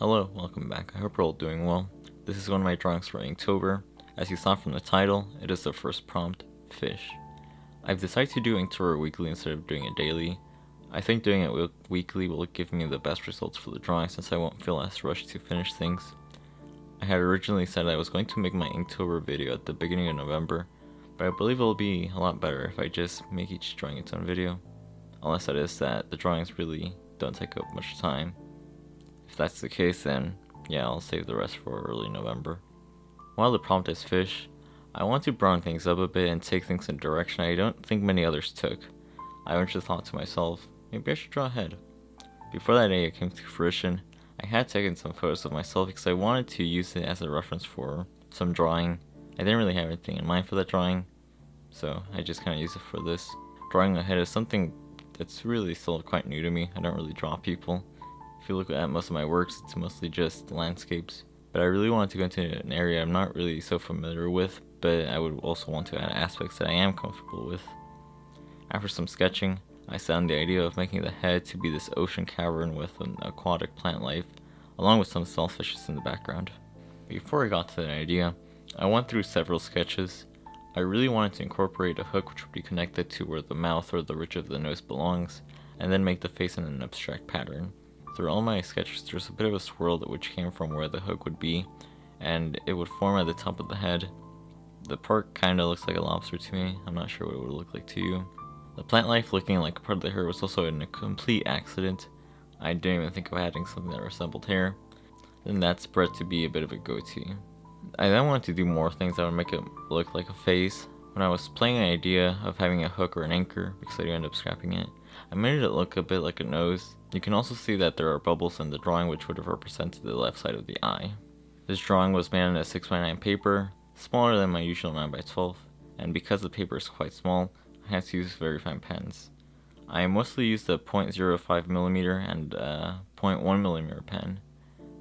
Hello, welcome back. I hope you're all doing well. This is one of my drawings for Inktober. As you saw from the title, it is the first prompt, fish. I've decided to do Inktober weekly instead of doing it daily. I think doing it weekly will give me the best results for the drawing since I won't feel as rushed to finish things. I had originally said I was going to make my Inktober video at the beginning of November, but I believe it'll be a lot better if I just make each drawing its own video. Unless that is that the drawings really don't take up much time. If that's the case, then yeah, I'll save the rest for early November. While the prompt is fish, I want to broaden things up a bit and take things in a direction I don't think many others took. I eventually thought to myself, maybe I should draw a head. Before that idea came to fruition, I had taken some photos of myself because I wanted to use it as a reference for some drawing. I didn't really have anything in mind for that drawing, so I just kind of used it for this. Drawing a head is something that's really still quite new to me. I don't really draw people. If you look at most of my works, it's mostly just landscapes. But I really wanted to go into an area I'm not really so familiar with, but I would also want to add aspects that I am comfortable with. After some sketching, I set on the idea of making the head to be this ocean cavern with an aquatic plant life, along with some shellfishes in the background. Before I got to that idea, I went through several sketches. I really wanted to incorporate a hook which would be connected to where the mouth or the ridge of the nose belongs, and then make the face in an abstract pattern. Through all my sketches, there's a bit of a swirl which came from where the hook would be, and it would form at the top of the head. The part kinda looks like a lobster to me. I'm not sure what it would look like to you. The plant life looking like a part of the hair was also a complete accident. I didn't even think of adding something that resembled hair. Then that spread to be a bit of a goatee. I then wanted to do more things that would make it look like a face. When I was playing the idea of having a hook or an anchor, because I did end up scrapping it, I made it look a bit like a nose. You can also see that there are bubbles in the drawing which would have represented the left side of the eye. This drawing was made on a 6x9 paper, smaller than my usual 9x12, and because the paper is quite small, I had to use very fine pens. I mostly used a 0.05mm and a 0.1mm pen,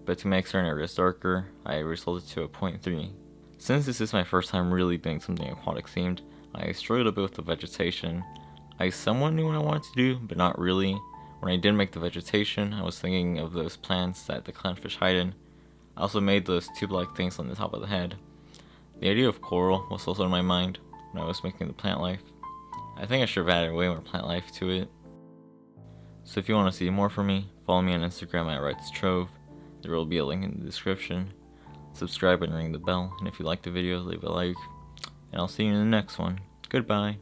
but to make certain areas darker, I resolved it to a 0.3. Since this is my first time really doing something aquatic themed, I struggled a bit with the vegetation. I somewhat knew what I wanted to do, but not really. When I did make the vegetation, I was thinking of those plants that the clownfish hide in. I also made those tube-like things on the top of the head. The idea of coral was also in my mind when I was making the plant life. I think I should have added way more plant life to it. So if you want to see more from me, follow me on Instagram at WrightsTrove. There will be a link in the description. Subscribe and ring the bell, and if you liked the video, leave a like. And I'll see you in the next one. Goodbye.